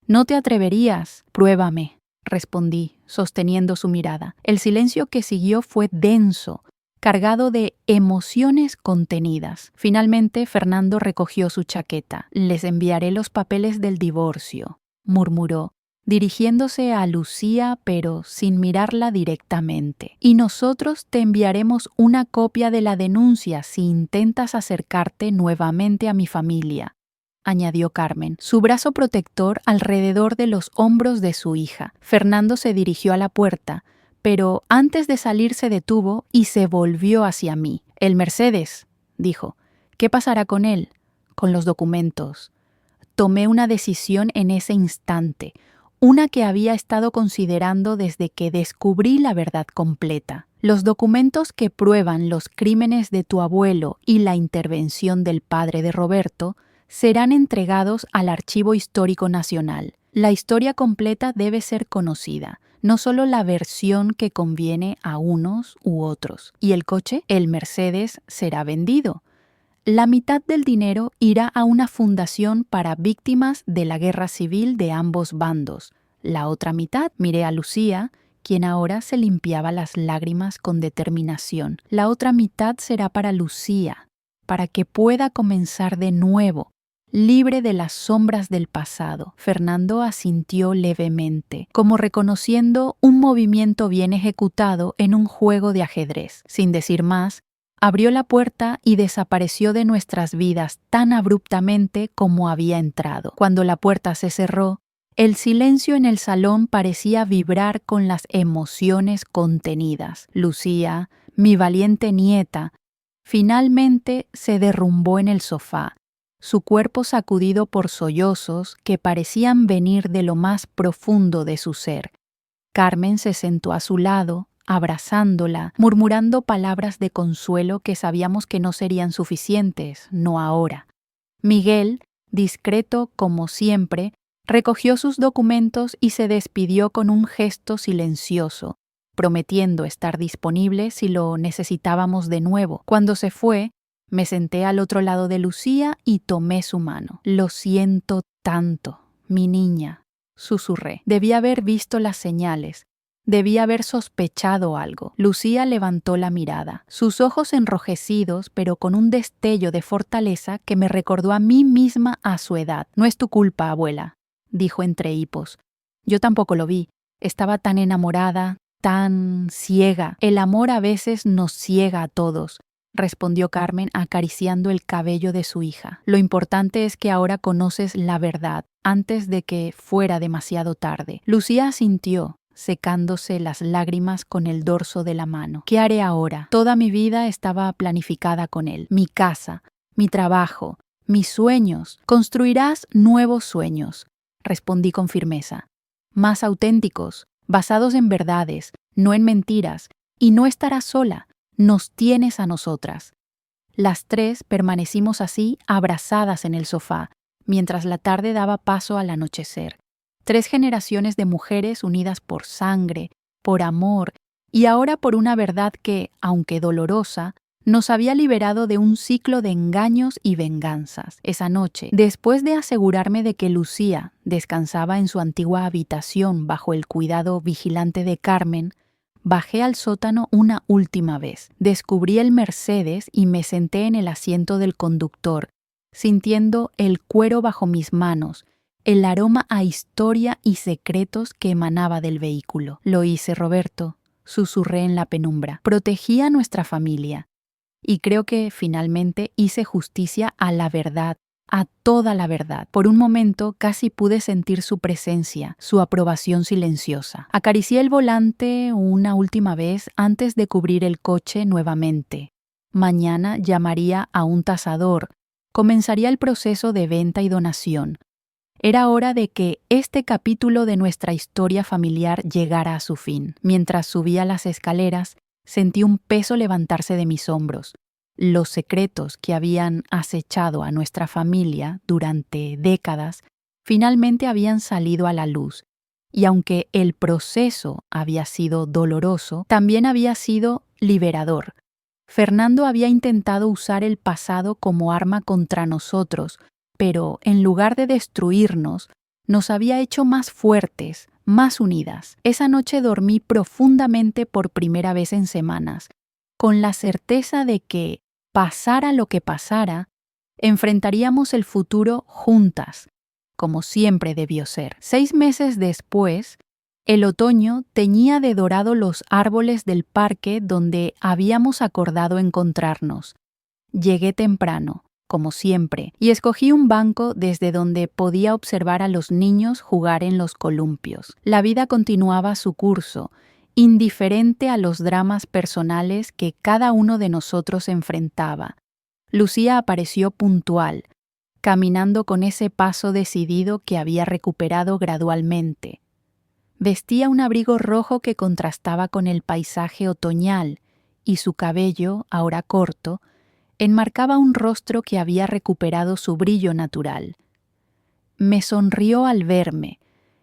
«No te atreverías». «Pruébame», respondí, sosteniendo su mirada. El silencio que siguió fue denso, cargado de emociones contenidas. Finalmente, Fernando recogió su chaqueta. «Les enviaré los papeles del divorcio», murmuró, dirigiéndose a Lucía pero sin mirarla directamente. «Y nosotros te enviaremos una copia de la denuncia si intentas acercarte nuevamente a mi familia», añadió Carmen, su brazo protector alrededor de los hombros de su hija. Fernando se dirigió a la puerta, pero antes de salir se detuvo y se volvió hacia mí. «El Mercedes», dijo. «¿Qué pasará con él?». «Con los documentos». Tomé una decisión en ese instante, una que había estado considerando desde que descubrí la verdad completa. Los documentos que prueban los crímenes de tu abuelo y la intervención del padre de Roberto serán entregados al Archivo Histórico Nacional. La historia completa debe ser conocida, no solo la versión que conviene a unos u otros. ¿Y el coche? El Mercedes será vendido. La mitad del dinero irá a una fundación para víctimas de la guerra civil de ambos bandos. La otra mitad, miré a Lucía, quien ahora se limpiaba las lágrimas con determinación. La otra mitad será para Lucía, para que pueda comenzar de nuevo, libre de las sombras del pasado. Fernando asintió levemente, como reconociendo un movimiento bien ejecutado en un juego de ajedrez. Sin decir más, abrió la puerta y desapareció de nuestras vidas tan abruptamente como había entrado. Cuando la puerta se cerró, el silencio en el salón parecía vibrar con las emociones contenidas. Lucía, mi valiente nieta, finalmente se derrumbó en el sofá, su cuerpo sacudido por sollozos que parecían venir de lo más profundo de su ser. Carmen se sentó a su lado, abrazándola, murmurando palabras de consuelo que sabíamos que no serían suficientes, no ahora. Miguel Discreto como siempre, recogió sus documentos y se despidió con un gesto silencioso, prometiendo estar disponible si lo necesitábamos de nuevo. Cuando se fue, me senté al otro lado de Lucía y tomé su mano. Lo siento tanto, mi niña, susurré. Debí haber visto las señales. Debí haber sospechado algo. Lucía levantó la mirada, sus ojos enrojecidos, pero con un destello de fortaleza que me recordó a mí misma a su edad. No es tu culpa, abuela, dijo entre hipos. Yo tampoco lo vi. Estaba tan enamorada, tan ciega. El amor a veces nos ciega a todos, respondió Carmen acariciando el cabello de su hija. Lo importante es que ahora conoces la verdad, antes de que fuera demasiado tarde. Lucía asintió, secándose las lágrimas con el dorso de la mano. ¿Qué haré ahora? Toda mi vida estaba planificada con él. Mi casa, mi trabajo, mis sueños. Construirás nuevos sueños, respondí con firmeza. Más auténticos, basados en verdades, no en mentiras, y no estarás sola. Nos tienes a nosotras. Las tres permanecimos así, abrazadas en el sofá, mientras la tarde daba paso al anochecer. 3 generaciones de mujeres unidas por sangre, por amor y ahora por una verdad que, aunque dolorosa, nos había liberado de un ciclo de engaños y venganzas. Esa noche, después de asegurarme de que Lucía descansaba en su antigua habitación bajo el cuidado vigilante de Carmen, bajé al sótano una última vez. Descubrí el Mercedes y me senté en el asiento del conductor, sintiendo el cuero bajo mis manos, el aroma a historia y secretos que emanaba del vehículo. Lo hice, Roberto, susurré en la penumbra. Protegí a nuestra familia. Y creo que finalmente hice justicia a la verdad, a toda la verdad. Por un momento casi pude sentir su presencia, su aprobación silenciosa. Acaricié el volante una última vez antes de cubrir el coche nuevamente. Mañana llamaría a un tasador. Comenzaría el proceso de venta y donación. Era hora de que este capítulo de nuestra historia familiar llegara a su fin. Mientras subía las escaleras, sentí un peso levantarse de mis hombros. Los secretos que habían acechado a nuestra familia durante décadas finalmente habían salido a la luz, y aunque el proceso había sido doloroso, también había sido liberador. Fernando había intentado usar el pasado como arma contra nosotros, pero en lugar de destruirnos, nos había hecho más fuertes, más unidas. Esa noche dormí profundamente por primera vez en semanas, con la certeza de que, pasara lo que pasara, enfrentaríamos el futuro juntas, como siempre debió ser. 6 meses después, el otoño teñía de dorado los árboles del parque donde habíamos acordado encontrarnos. Llegué temprano, como siempre, y escogí un banco desde donde podía observar a los niños jugar en los columpios. La vida continuaba su curso, indiferente a los dramas personales que cada uno de nosotros enfrentaba. Lucía apareció puntual, caminando con ese paso decidido que había recuperado gradualmente. Vestía un abrigo rojo que contrastaba con el paisaje otoñal, y su cabello, ahora corto, enmarcaba un rostro que había recuperado su brillo natural. Me sonrió al verme,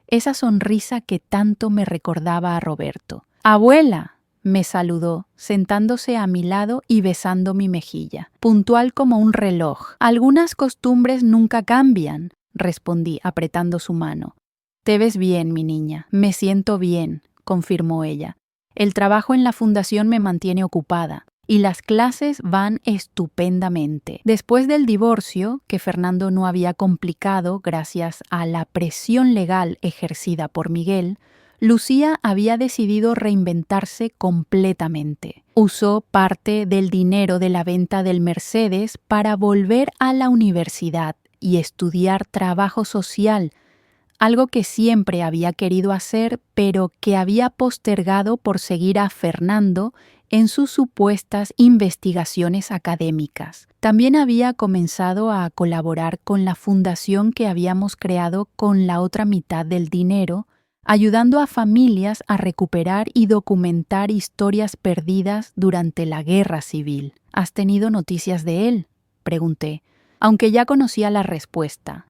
esa sonrisa que tanto me recordaba a Roberto. «Abuela», me saludó, sentándose a mi lado y besando mi mejilla, puntual como un reloj. «Algunas costumbres nunca cambian», respondí, apretando su mano. «Te ves bien, mi niña». «Me siento bien», confirmó ella. «El trabajo en la fundación me mantiene ocupada. Y las clases van estupendamente». Después del divorcio, que Fernando no había complicado gracias a la presión legal ejercida por Miguel, Lucía había decidido reinventarse completamente. Usó parte del dinero de la venta del Mercedes para volver a la universidad y estudiar trabajo social, algo que siempre había querido hacer, pero que había postergado por seguir a Fernando en sus supuestas investigaciones académicas. También había comenzado a colaborar con la fundación que habíamos creado con la otra mitad del dinero, ayudando a familias a recuperar y documentar historias perdidas durante la Guerra Civil. ¿Has tenido noticias de él?, pregunté. aunque ya conocía la respuesta.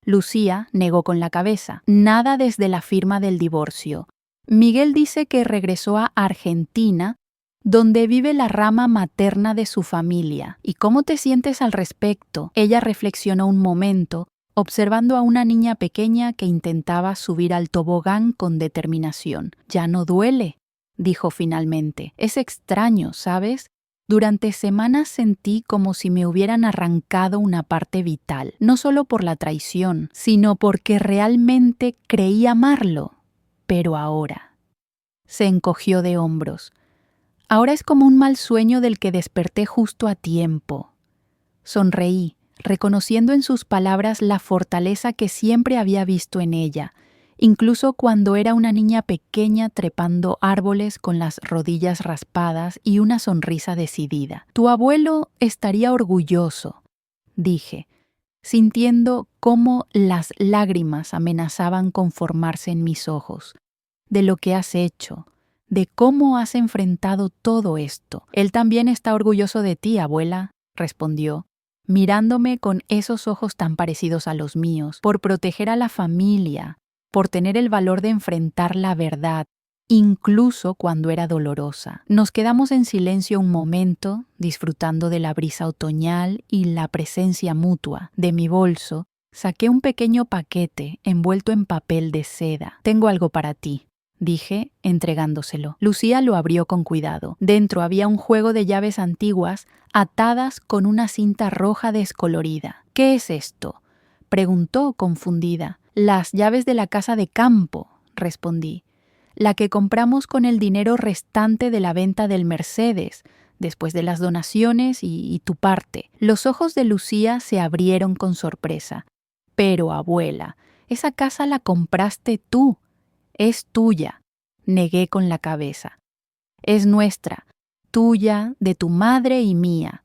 Lucía negó con la cabeza. Nada desde la firma del divorcio. Miguel dice que regresó a Argentina, donde vive la rama materna de su familia. ¿Y cómo te sientes al respecto? Ella reflexionó un momento, observando a una niña pequeña que intentaba subir al tobogán con determinación. Ya no duele, dijo finalmente. Es extraño, ¿sabes? Durante semanas sentí como si me hubieran arrancado una parte vital, no solo por la traición, sino porque realmente creí amarlo. Pero ahora. Se encogió de hombros. Ahora es como un mal sueño del que desperté justo a tiempo. Sonreí, reconociendo en sus palabras la fortaleza que siempre había visto en ella, incluso cuando era una niña pequeña trepando árboles con las rodillas raspadas y una sonrisa decidida. Tu abuelo estaría orgulloso, dije, sintiendo cómo las lágrimas amenazaban con formarse en mis ojos, de lo que has hecho, de cómo has enfrentado todo esto. Él también está orgulloso de ti, abuela, respondió, mirándome con esos ojos tan parecidos a los míos, por proteger a la familia, por tener el valor de enfrentar la verdad, incluso cuando era dolorosa. Nos quedamos en silencio un momento, disfrutando de la brisa otoñal y la presencia mutua. De mi bolso, saqué un pequeño paquete envuelto en papel de seda. Tengo algo para ti, dije, entregándoselo. Lucía lo abrió con cuidado. Dentro había un juego de llaves antiguas atadas con una cinta roja descolorida. ¿Qué es esto?, preguntó confundida. Las llaves de la casa de campo, respondí. La que compramos con el dinero restante de la venta del Mercedes, después de las donaciones y tu parte. Los ojos de Lucía se abrieron con sorpresa. Pero, abuela, esa casa la compraste tú. Es tuya, negué con la cabeza. Es nuestra, tuya, de tu madre y mía.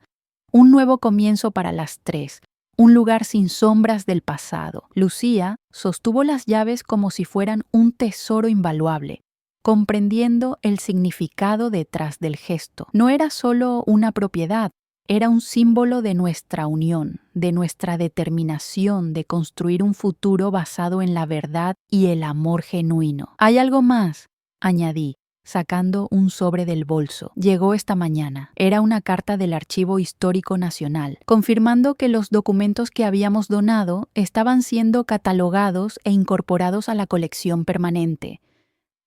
Un nuevo comienzo para las tres, un lugar sin sombras del pasado. Lucía sostuvo las llaves como si fueran un tesoro invaluable, comprendiendo el significado detrás del gesto. No era solo una propiedad, era un símbolo de nuestra unión, de nuestra determinación de construir un futuro basado en la verdad y el amor genuino. Hay algo más, añadí, sacando un sobre del bolso. Llegó esta mañana. Era una carta del Archivo Histórico Nacional, confirmando que los documentos que habíamos donado estaban siendo catalogados e incorporados a la colección permanente.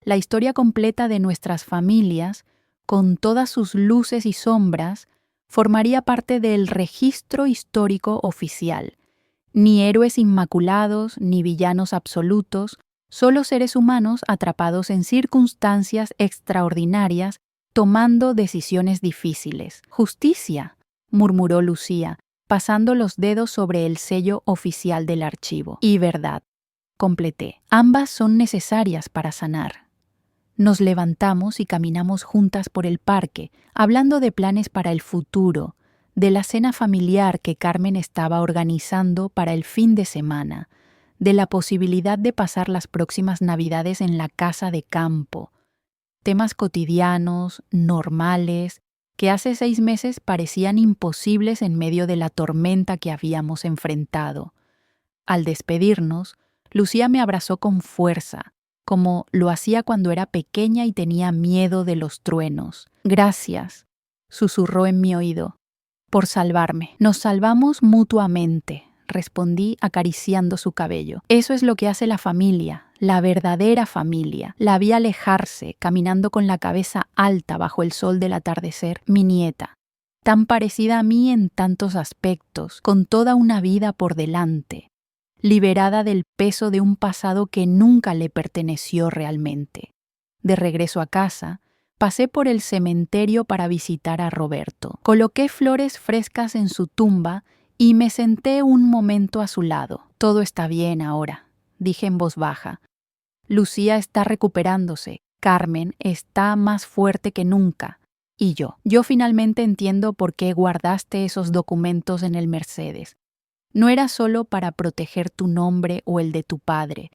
La historia completa de nuestras familias, con todas sus luces y sombras, formaría parte del registro histórico oficial. Ni héroes inmaculados, ni villanos absolutos, solo seres humanos atrapados en circunstancias extraordinarias, tomando decisiones difíciles. Justicia, murmuró Lucía, pasando los dedos sobre el sello oficial del archivo. Y verdad, completé. Ambas son necesarias para sanar. Nos levantamos y caminamos juntas por el parque, hablando de planes para el futuro, de la cena familiar que Carmen estaba organizando para el fin de semana, de la posibilidad de pasar las próximas Navidades en la casa de campo. Temas cotidianos, normales, que hace 6 meses parecían imposibles en medio de la tormenta que habíamos enfrentado. Al despedirnos, Lucía me abrazó con fuerza, como lo hacía cuando era pequeña y tenía miedo de los truenos. Gracias, susurró en mi oído, por salvarme. Nos salvamos mutuamente, respondí acariciando su cabello. Eso es lo que hace la familia, la verdadera familia. La vi alejarse, caminando con la cabeza alta bajo el sol del atardecer, mi nieta, tan parecida a mí en tantos aspectos, con toda una vida por delante, liberada del peso de un pasado que nunca le perteneció realmente. De regreso a casa, pasé por el cementerio para visitar a Roberto. Coloqué flores frescas en su tumba y me senté un momento a su lado. Todo está bien ahora, dije en voz baja. Lucía está recuperándose, Carmen está más fuerte que nunca. Y yo finalmente entiendo por qué guardaste esos documentos en el Mercedes. No era solo para proteger tu nombre o el de tu padre,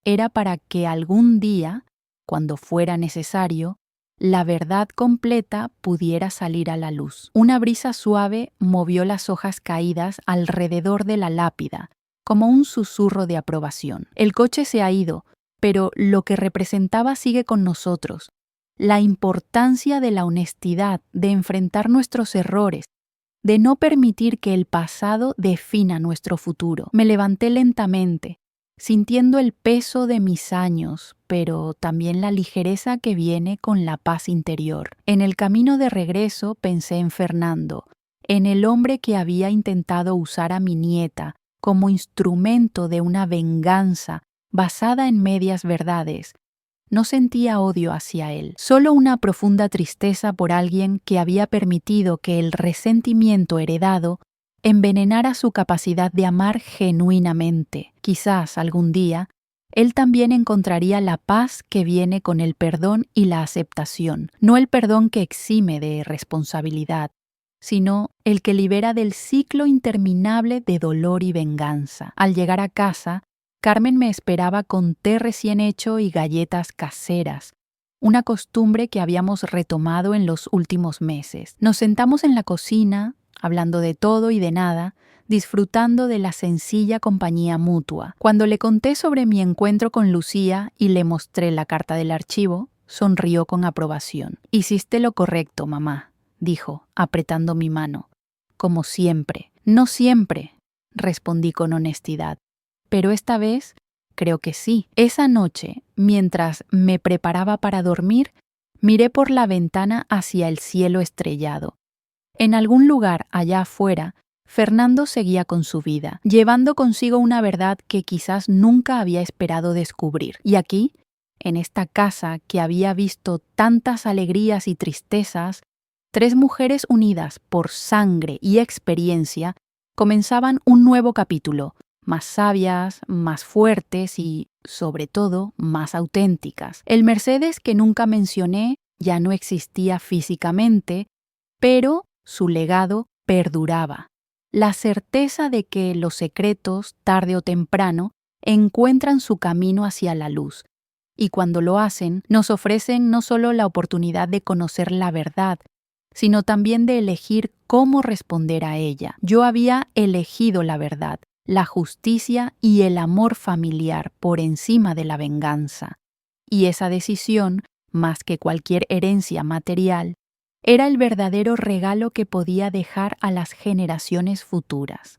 era para que algún día, cuando fuera necesario, la verdad completa pudiera salir a la luz. Una brisa suave movió las hojas caídas alrededor de la lápida, como un susurro de aprobación. El coche se ha ido, pero lo que representaba sigue con nosotros. La importancia de la honestidad, de enfrentar nuestros errores, de no permitir que el pasado defina nuestro futuro. Me levanté lentamente, sintiendo el peso de mis años, pero también la ligereza que viene con la paz interior. En el camino de regreso pensé en Fernando, en el hombre que había intentado usar a mi nieta como instrumento de una venganza basada en medias verdades. No sentía odio hacia él, solo una profunda tristeza por alguien que había permitido que el resentimiento heredado envenenara su capacidad de amar genuinamente. Quizás algún día él también encontraría la paz que viene con el perdón y la aceptación, no el perdón que exime de responsabilidad, sino el que libera del ciclo interminable de dolor y venganza. Al llegar a casa, Carmen me esperaba con té recién hecho y galletas caseras, una costumbre que habíamos retomado en los últimos meses. Nos sentamos en la cocina, hablando de todo y de nada, disfrutando de la sencilla compañía mutua. Cuando le conté sobre mi encuentro con Lucía y le mostré la carta del archivo, sonrió con aprobación. «Hiciste lo correcto, mamá», dijo, apretando mi mano. «Como siempre». «No siempre», respondí con honestidad. Pero esta vez, creo que sí. Esa noche, mientras me preparaba para dormir, miré por la ventana hacia el cielo estrellado. En algún lugar allá afuera, Fernando seguía con su vida, llevando consigo una verdad que quizás nunca había esperado descubrir. Y aquí, en esta casa que había visto tantas alegrías y tristezas, 3 mujeres unidas por sangre y experiencia comenzaban un nuevo capítulo, más sabias, más fuertes y, sobre todo, más auténticas. El Mercedes que nunca mencioné ya no existía físicamente, pero su legado perduraba. La certeza de que los secretos, tarde o temprano, encuentran su camino hacia la luz, y cuando lo hacen, nos ofrecen no solo la oportunidad de conocer la verdad, sino también de elegir cómo responder a ella. Yo había elegido la verdad, la justicia y el amor familiar por encima de la venganza. Y esa decisión, más que cualquier herencia material, era el verdadero regalo que podía dejar a las generaciones futuras.